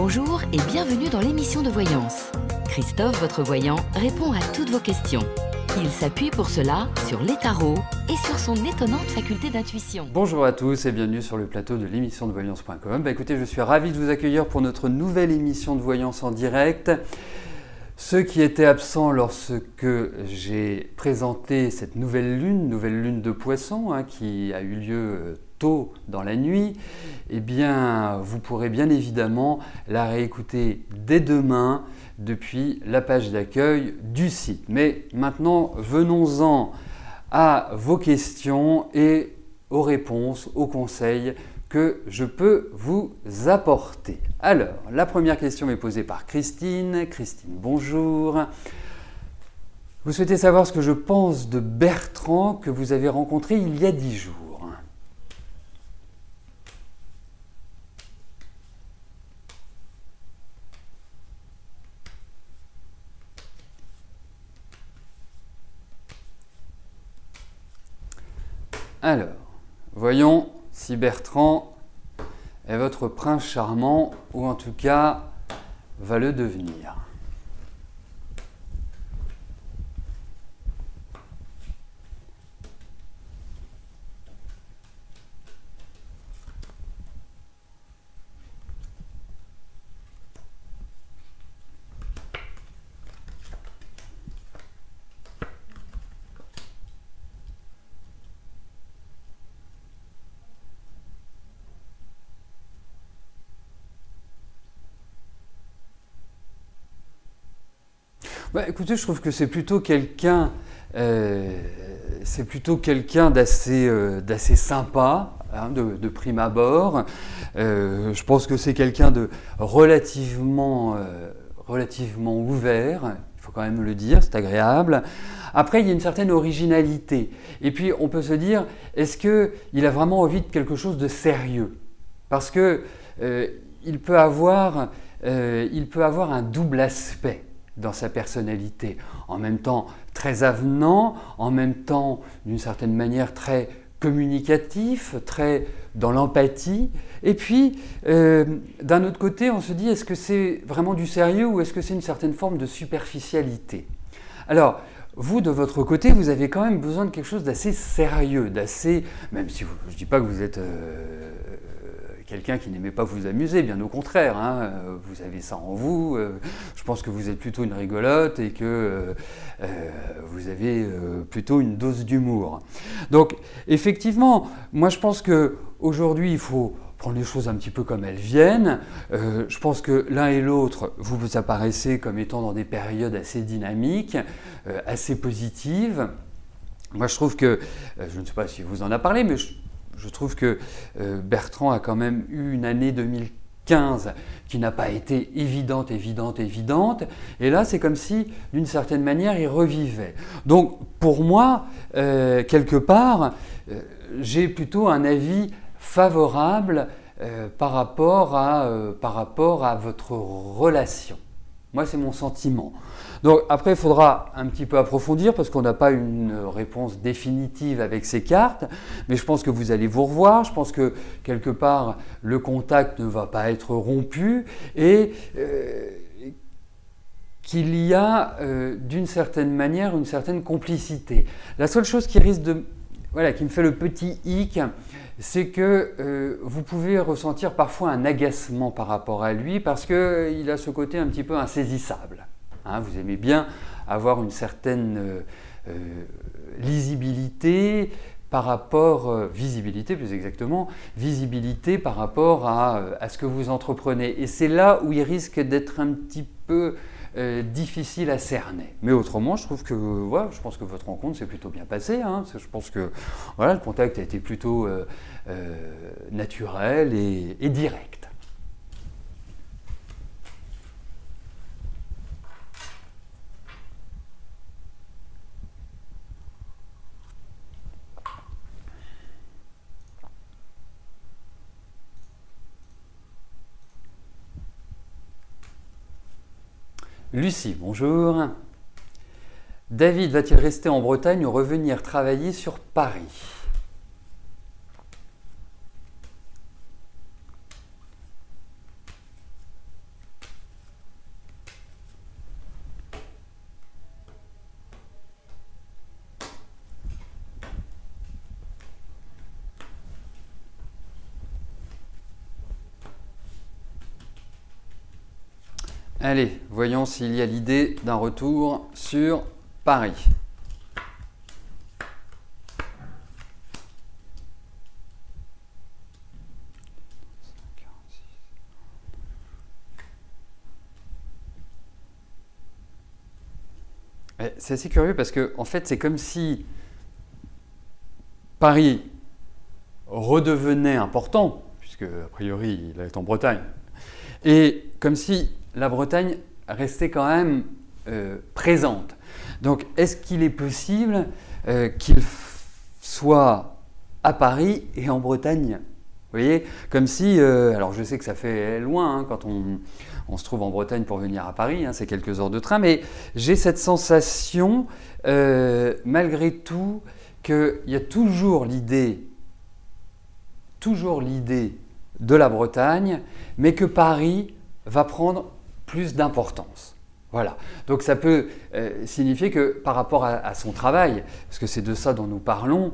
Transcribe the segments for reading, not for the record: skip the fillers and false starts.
Bonjour et bienvenue dans l'émission de voyance. Christophe, votre voyant, répond à toutes vos questions. Il s'appuie pour cela sur les tarots et sur son étonnante faculté d'intuition. Bonjour à tous et bienvenue sur le plateau de l'émission de voyance.com. Écoutez, je suis ravi de vous accueillir pour notre nouvelle émission de voyance en direct. Ceux qui étaient absents lorsque j'ai présenté cette nouvelle lune de poisson qui a eu lieu tôt dans la nuit, eh bien, vous pourrez bien évidemment la réécouter dès demain depuis la page d'accueil du site. Mais maintenant, venons-en à vos questions et aux réponses, aux conseils que je peux vous apporter. Alors, la première question est posée par Christine. Christine, bonjour. Vous souhaitez savoir ce que je pense de Bertrand que vous avez rencontré il y a 10 jours. Alors, voyons si Bertrand est votre prince charmant ou en tout cas va le devenir. Écoutez, je trouve que c'est plutôt quelqu'un d'assez sympa, de prime abord. Je pense que c'est quelqu'un de relativement ouvert, il faut quand même le dire, c'est agréable. Après, il y a une certaine originalité. Et puis, on peut se dire, est-ce qu'il a vraiment envie de quelque chose de sérieux? Parce que il peut avoir un double aspect dans sa personnalité, en même temps très avenant, en même temps d'une certaine manière très communicatif, très dans l'empathie. Et puis, d'un autre côté, on se dit, est-ce que c'est vraiment du sérieux ou est-ce que c'est une certaine forme de superficialité? Alors, vous, de votre côté, vous avez quand même besoin de quelque chose d'assez sérieux, d'assez... Même si je ne dis pas que vous êtes quelqu'un qui n'aimait pas vous amuser, bien au contraire, vous avez ça en vous, je pense que vous êtes plutôt une rigolote et que vous avez plutôt une dose d'humour. Donc effectivement, moi je pense qu'aujourd'hui il faut prendre les choses un petit peu comme elles viennent. Je pense que l'un et l'autre, vous apparaissez comme étant dans des périodes assez dynamiques, assez positives. Moi je trouve que, je ne sais pas si vous en a parlé, mais je trouve que Bertrand a quand même eu une année 2015 qui n'a pas été évidente. Et là, c'est comme si, d'une certaine manière, il revivait. Donc, pour moi, quelque part, j'ai plutôt un avis favorable par rapport à votre relation. Moi, c'est mon sentiment. Donc après, il faudra un petit peu approfondir parce qu'on n'a pas une réponse définitive avec ces cartes, mais je pense que vous allez vous revoir, je pense que quelque part, le contact ne va pas être rompu et qu'il y a d'une certaine manière une certaine complicité. La seule chose qui risque de... Voilà, qui me fait le petit hic, c'est que vous pouvez ressentir parfois un agacement par rapport à lui parce qu'il a ce côté un petit peu insaisissable. Vous aimez bien avoir une certaine lisibilité par rapport, visibilité plus exactement, visibilité par rapport à ce que vous entreprenez. Et c'est là où il risque d'être un petit peu difficile à cerner. Mais autrement, je trouve que, je pense que votre rencontre s'est plutôt bien passée. Je pense que le contact a été plutôt naturel et direct. Lucie, bonjour. David va-t-il rester en Bretagne ou revenir travailler sur Paris? Allez, voyons s'il y a l'idée d'un retour sur Paris. C'est assez curieux parce que en fait, c'est comme si Paris redevenait important, puisque a priori il est en Bretagne, et comme si la Bretagne restait quand même présente. Donc est-ce qu'il est possible qu'il soit à Paris et en Bretagne? Vous voyez, comme si, alors je sais que ça fait loin hein, quand on se trouve en Bretagne pour venir à Paris, hein, c'est quelques heures de train, mais j'ai cette sensation, malgré tout, qu'il y a toujours l'idée de la Bretagne, mais que Paris va prendre plus d'importance. Voilà. Donc ça peut signifier que par rapport à son travail, parce que c'est de ça dont nous parlons,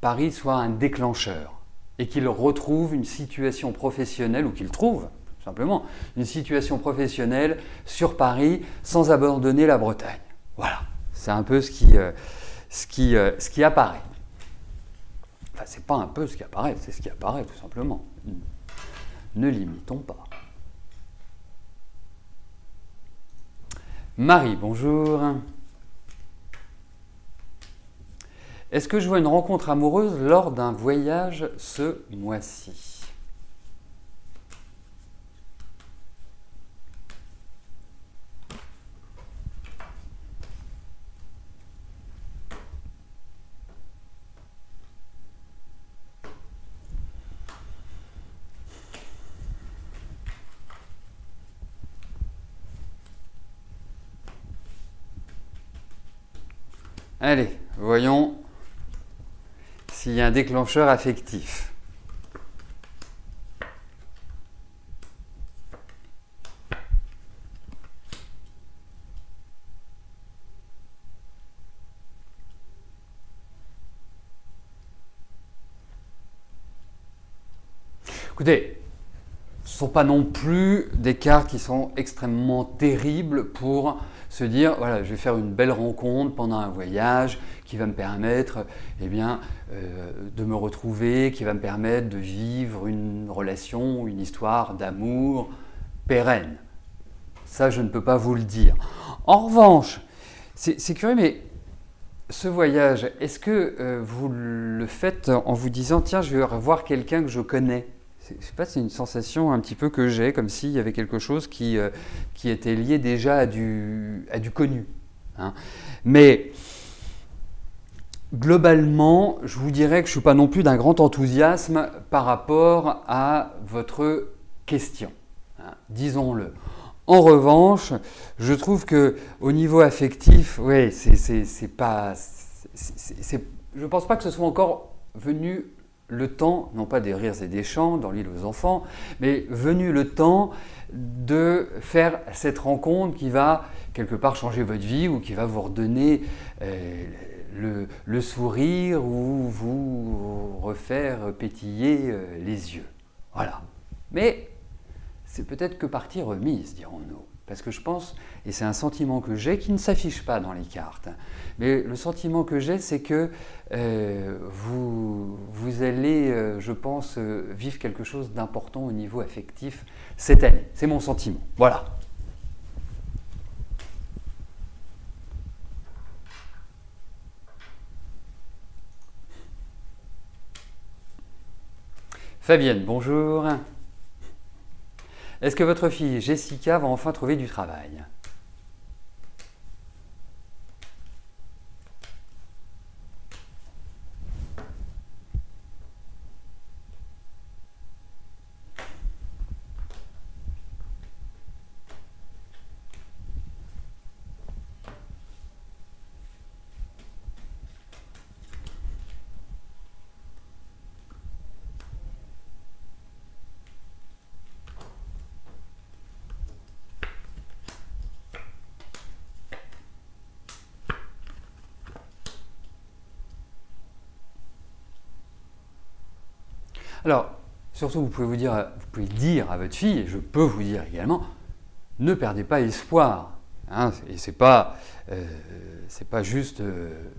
Paris soit un déclencheur et qu'il retrouve une situation professionnelle, ou qu'il trouve tout simplement une situation professionnelle sur Paris sans abandonner la Bretagne. Voilà, c'est un peu ce qui apparaît. Enfin, c'est pas un peu ce qui apparaît, c'est ce qui apparaît tout simplement. Ne l'imitons pas. Marie, bonjour. Est-ce que je vois une rencontre amoureuse lors d'un voyage ce mois-ci? Allez, voyons s'il y a un déclencheur affectif. Écoutez, ce ne sont pas non plus des cartes qui sont extrêmement terribles pour se dire, voilà, je vais faire une belle rencontre pendant un voyage qui va me permettre eh bien, de me retrouver, qui va me permettre de vivre une relation, une histoire d'amour pérenne. Ça, je ne peux pas vous le dire. En revanche, c'est curieux, mais ce voyage, est-ce que vous le faites en vous disant, tiens, je vais revoir quelqu'un que je connais? Je sais pas, c'est une sensation un petit peu que j'ai, comme s'il y avait quelque chose qui était lié déjà à du connu. Hein. Mais globalement, je vous dirais que je ne suis pas non plus d'un grand enthousiasme par rapport à votre question. Hein, disons-le. En revanche, je trouve qu'au niveau affectif, oui, c'est pas... je ne pense pas que ce soit encore venu le temps, non pas des rires et des chants dans l'île aux enfants, mais venu le temps de faire cette rencontre qui va quelque part changer votre vie ou qui va vous redonner le sourire ou vous refaire pétiller les yeux. Voilà. Mais c'est peut-être que partie remise, dirons-nous. Parce que je pense, et c'est un sentiment que j'ai qui ne s'affiche pas dans les cartes, mais le sentiment que j'ai, c'est que vous allez, je pense, vivre quelque chose d'important au niveau affectif cette année. C'est mon sentiment. Voilà. Fabienne, bonjour. Est-ce que votre fille Jessica va enfin trouver du travail? Alors, surtout vous pouvez dire à votre fille, et je peux vous dire également, ne perdez pas espoir. Hein, et c'est pas juste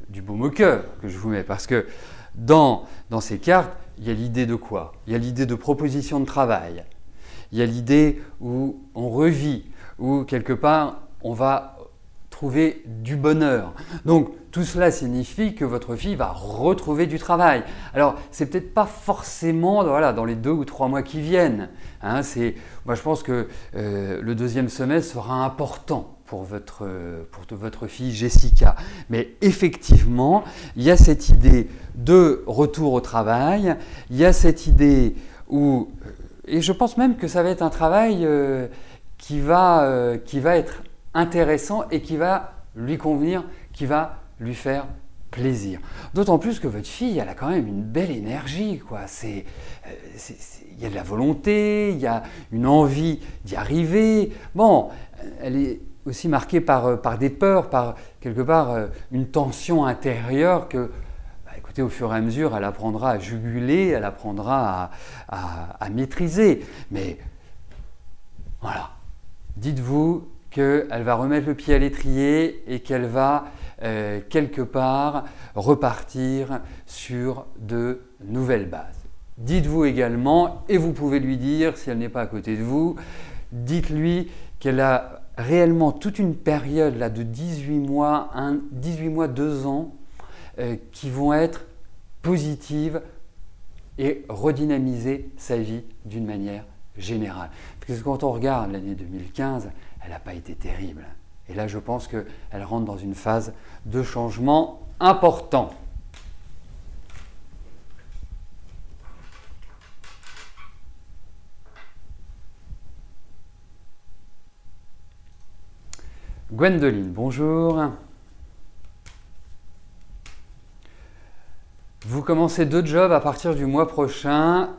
du baume au cœur que je vous mets, parce que dans ces cartes, il y a l'idée de quoi? Il y a l'idée de proposition de travail, il y a l'idée où on revit, où quelque part on va trouver du bonheur. Donc tout cela signifie que votre fille va retrouver du travail. Alors c'est peut-être pas forcément dans les 2 ou 3 mois qui viennent. Hein, moi je pense que le deuxième semestre sera important pour votre fille Jessica. Mais effectivement, il y a cette idée de retour au travail, il y a cette idée où, et je pense même que ça va être un travail qui va être intéressant et qui va lui convenir, qui va lui faire plaisir. D'autant plus que votre fille, elle a quand même une belle énergie, quoi. Il y a de la volonté, il y a une envie d'y arriver. Bon, elle est aussi marquée par des peurs, par quelque part une tension intérieure que, écoutez, au fur et à mesure, elle apprendra à juguler, elle apprendra à maîtriser. Mais voilà, dites-vous qu'elle va remettre le pied à l'étrier et qu'elle va quelque part repartir sur de nouvelles bases. Dites-vous également, et vous pouvez lui dire, si elle n'est pas à côté de vous, dites-lui qu'elle a réellement toute une période là, de 18 mois, 2 ans, qui vont être positives et redynamiser sa vie d'une manière générale. Parce que quand on regarde l'année 2015, elle n'a pas été terrible. Et là, je pense qu'elle rentre dans une phase de changement important. Gwendoline, bonjour. Vous commencez 2 jobs à partir du mois prochain.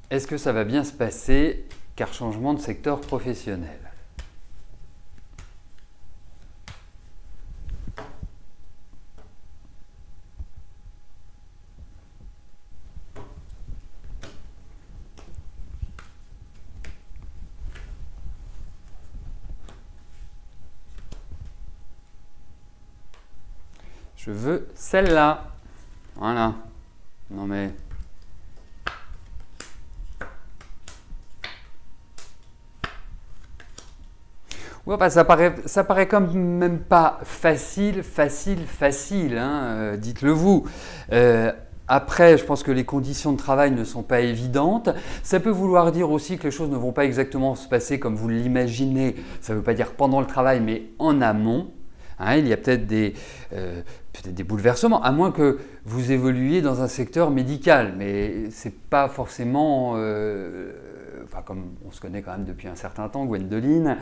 Est-ce que ça va bien se passer? Car changement de secteur professionnel. Je veux celle-là. Voilà. Non mais... Ouais, bah, ça paraît quand même pas facile, hein, dites-le vous. Après, je pense que les conditions de travail ne sont pas évidentes. Ça peut vouloir dire aussi que les choses ne vont pas exactement se passer comme vous l'imaginez. Ça ne veut pas dire pendant le travail, mais en amont. Hein, il y a peut-être des bouleversements, à moins que vous évoluiez dans un secteur médical. Mais ce n'est pas forcément... comme on se connaît quand même depuis un certain temps, Gwendoline,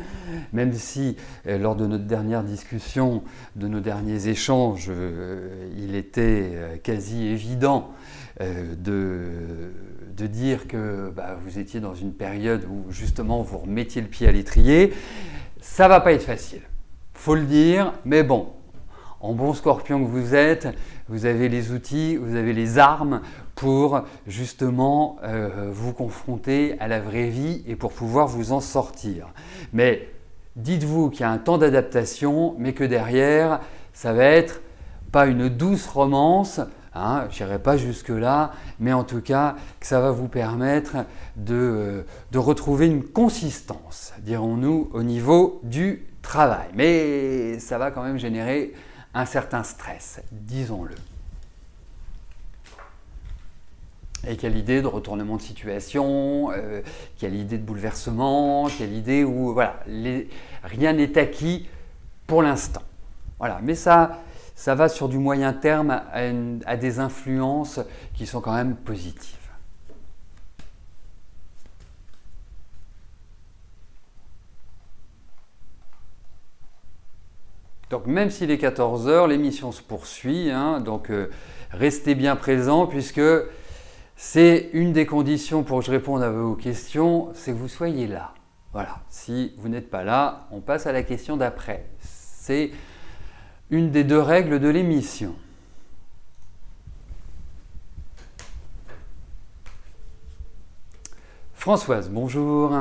même si lors de notre dernière discussion, de nos derniers échanges, il était quasi évident de dire que vous étiez dans une période où justement vous remettiez le pied à l'étrier, ça ne va pas être facile, faut le dire, mais bon. En bon scorpion que vous êtes, vous avez les outils, vous avez les armes pour justement vous confronter à la vraie vie et pour pouvoir vous en sortir. Mais dites-vous qu'il y a un temps d'adaptation, mais que derrière, ça va être pas une douce romance, hein, je n'irai pas jusque-là, mais en tout cas que ça va vous permettre de retrouver une consistance, dirons-nous, au niveau du travail. Mais ça va quand même générer un certain stress, disons-le. Et quelle idée de retournement de situation, quelle idée de bouleversement, quelle idée où voilà, rien n'est acquis pour l'instant. Voilà, mais ça va sur du moyen terme à des influences qui sont quand même positives. Donc même s'il est 14 h, l'émission se poursuit, hein, donc restez bien présents puisque c'est une des conditions pour que je réponde à vos questions, c'est que vous soyez là. Voilà, si vous n'êtes pas là, on passe à la question d'après. C'est une des 2 règles de l'émission. Françoise, bonjour.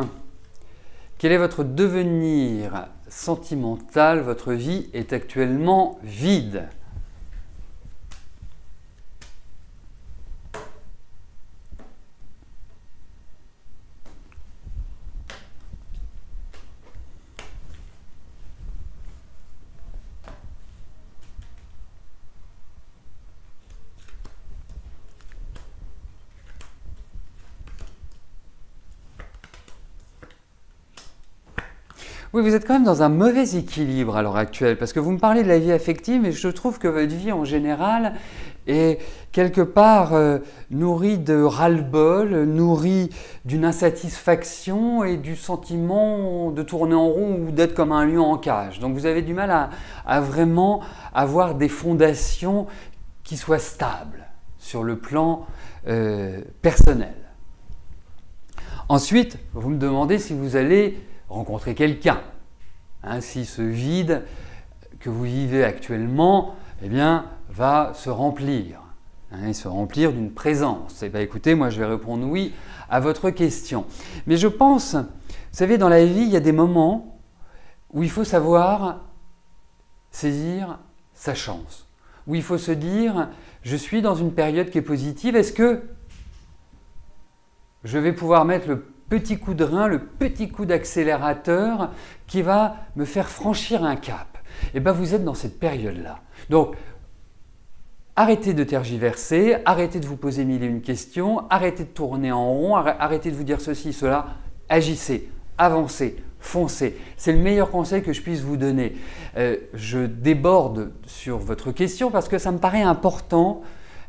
Quel est votre devenir sentimental? Votre vie est actuellement vide. Oui, vous êtes quand même dans un mauvais équilibre à l'heure actuelle, parce que vous me parlez de la vie affective, mais je trouve que votre vie en général est quelque part nourrie de ras-le-bol, nourrie d'une insatisfaction et du sentiment de tourner en rond ou d'être comme un lion en cage. Donc vous avez du mal à vraiment avoir des fondations qui soient stables sur le plan personnel. Ensuite, vous me demandez si vous allez rencontrer quelqu'un. Si ce vide que vous vivez actuellement, eh bien, va se remplir, et se remplir d'une présence. Eh bien, écoutez, moi je vais répondre oui à votre question. Mais je pense, vous savez, dans la vie, il y a des moments où il faut savoir saisir sa chance, où il faut se dire, je suis dans une période qui est positive, est-ce que je vais pouvoir mettre le petit coup de rein, le petit coup d'accélérateur qui va me faire franchir un cap? Et bien vous êtes dans cette période-là. Donc, arrêtez de tergiverser, arrêtez de vous poser mille et une questions, arrêtez de tourner en rond, arrêtez de vous dire ceci, cela, agissez, avancez, foncez. C'est le meilleur conseil que je puisse vous donner. Je déborde sur votre question parce que ça me paraît important.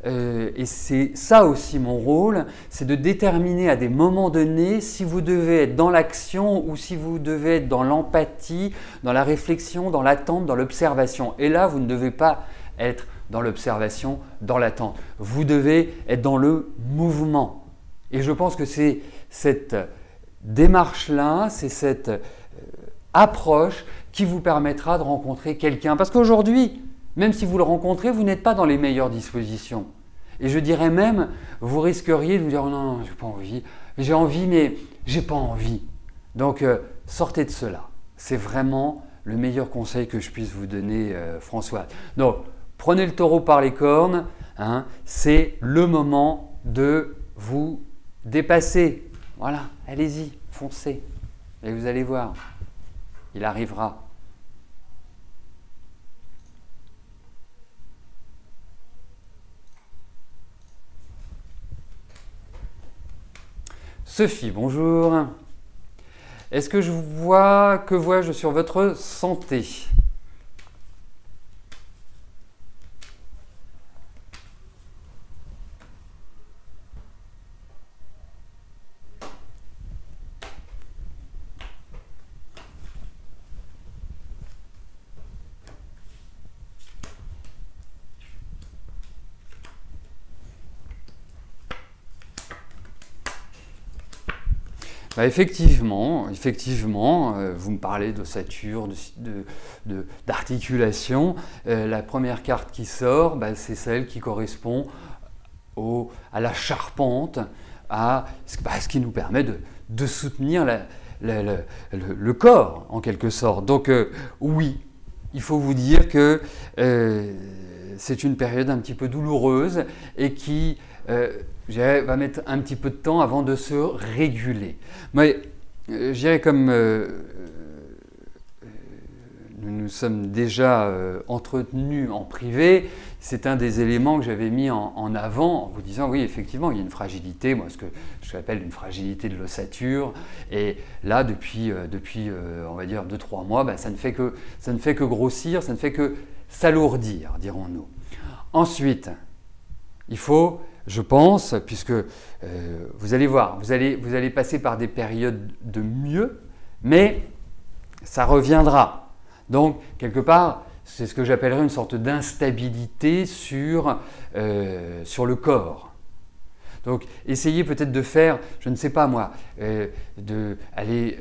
Et c'est ça aussi mon rôle, c'est de déterminer à des moments donnés si vous devez être dans l'action ou si vous devez être dans l'empathie, dans la réflexion, dans l'attente, dans l'observation. Et là, vous ne devez pas être dans l'observation, dans l'attente. Vous devez être dans le mouvement. Et je pense que c'est cette démarche-là, c'est cette approche qui vous permettra de rencontrer quelqu'un. Parce qu'aujourd'hui, même si vous le rencontrez, vous n'êtes pas dans les meilleures dispositions. Et je dirais même, vous risqueriez de vous dire « non, non, j'ai pas envie, j'ai envie mais j'ai pas envie ». Donc sortez de cela. C'est vraiment le meilleur conseil que je puisse vous donner, François. Donc prenez le taureau par les cornes, c'est le moment de vous dépasser. Voilà, allez-y, foncez. Et vous allez voir, il arrivera. Sophie, bonjour. Est-ce que que vois-je sur votre santé? Effectivement, vous me parlez d'ossature, d'articulation. La première carte qui sort, c'est celle qui correspond à la charpente, à ce qui nous permet de soutenir le corps, en quelque sorte. Donc oui, il faut vous dire que c'est une période un petit peu douloureuse et qui va mettre un petit peu de temps avant de se réguler. Mais je dirais comme nous nous sommes déjà entretenus en privé, c'est un des éléments que j'avais mis en avant en vous disant oui, effectivement, il y a une fragilité, moi ce que j'appelle une fragilité de l'ossature. Et là, depuis on va dire 2-3 mois, ça ne fait que grossir, ça ne fait que s'alourdir, dirons-nous. Ensuite, il faut, je pense, puisque vous allez voir, vous allez passer par des périodes de mieux, mais ça reviendra. Donc, quelque part, c'est ce que j'appellerais une sorte d'instabilité sur le corps. Donc, essayez peut-être de faire, je ne sais pas moi, d'aller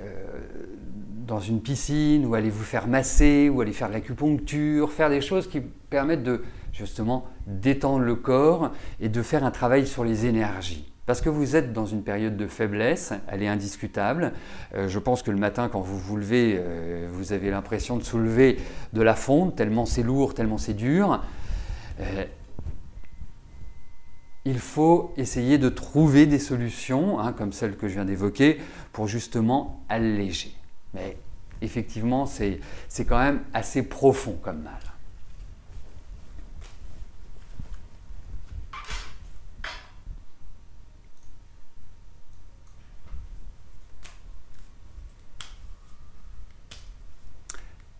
dans une piscine, ou aller vous faire masser, ou aller faire de l'acupuncture, faire des choses qui permettent de justement détendre le corps et de faire un travail sur les énergies. parce que vous êtes dans une période de faiblesse, elle est indiscutable. Je pense que le matin, quand vous vous levez, vous avez l'impression de soulever de la fonte, tellement c'est lourd, tellement c'est dur. Il faut essayer de trouver des solutions, hein, comme celle que je viens d'évoquer, pour justement alléger. Mais effectivement, c'est quand même assez profond comme mal.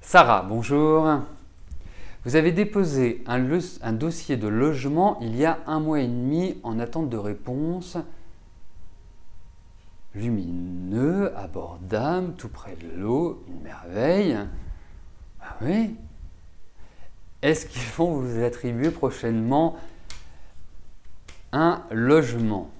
Sarah, bonjour. Vous avez déposé un dossier de logement il y a 1 mois et demi en attente de réponse. Lumineux, abordable, tout près de l'eau, une merveille. Ah oui. Est-ce qu'ils vont vous attribuer prochainement un logement ?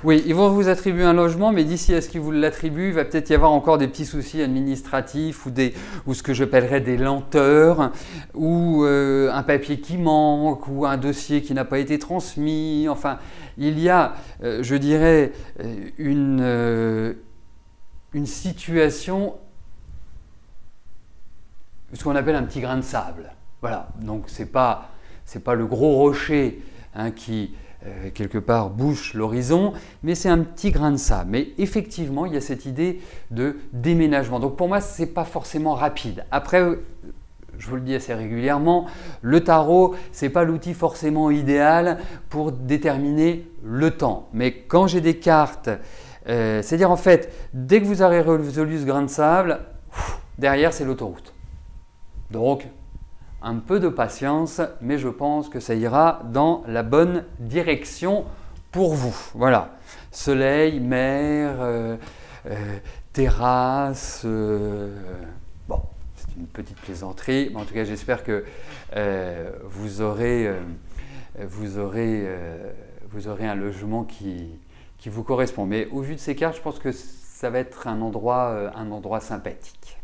Oui, ils vont vous attribuer un logement, mais d'ici à ce qu'ils vous l'attribuent, il va peut-être y avoir encore des petits soucis administratifs ou ce que j'appellerais des lenteurs, ou un papier qui manque, ou un dossier qui n'a pas été transmis. Enfin, il y a, je dirais, une situation, ce qu'on appelle un petit grain de sable. Voilà, donc c'est pas le gros rocher hein, qui quelque part bouche l'horizon, mais c'est un petit grain de sable. Mais effectivement, il y a cette idée de déménagement. Donc pour moi, ce n'est pas forcément rapide. Après, je vous le dis assez régulièrement, le tarot, ce n'est pas l'outil forcément idéal pour déterminer le temps. Mais quand j'ai des cartes, c'est-à-dire en fait, dès que vous aurez résolu ce grain de sable, derrière c'est l'autoroute. Donc, un peu de patience, mais je pense que ça ira dans la bonne direction pour vous. Voilà, soleil, mer, terrasse, bon, c'est une petite plaisanterie, mais en tout cas j'espère que vous aurez un logement qui vous correspond. Mais au vu de ces cartes, je pense que ça va être un endroit sympathique.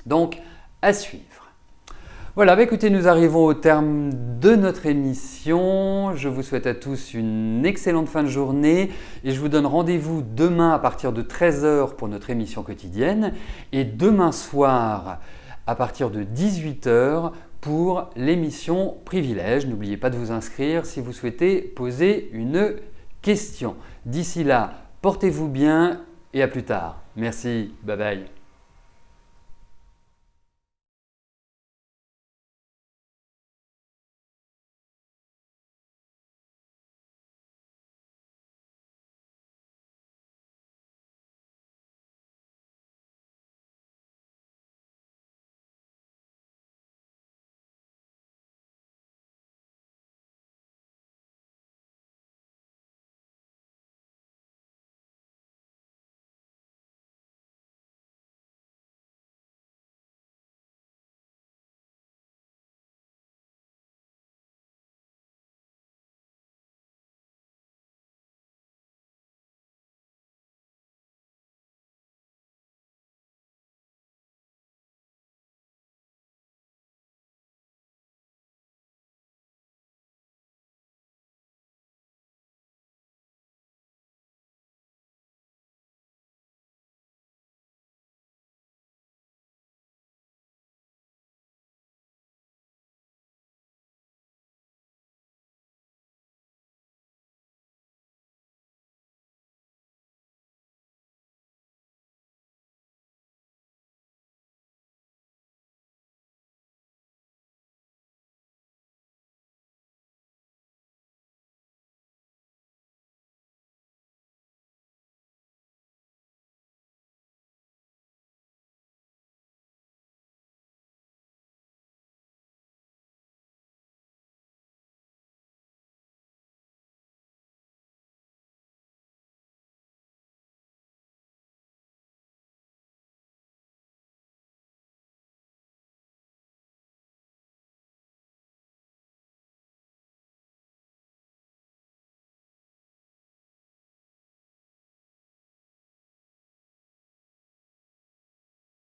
Donc, à suivre. Voilà, bah écoutez, nous arrivons au terme de notre émission. Je vous souhaite à tous une excellente fin de journée et je vous donne rendez-vous demain à partir de 13 h pour notre émission quotidienne et demain soir à partir de 18 h pour l'émission Privilège. N'oubliez pas de vous inscrire si vous souhaitez poser une question. D'ici là, portez-vous bien et à plus tard. Merci, bye bye.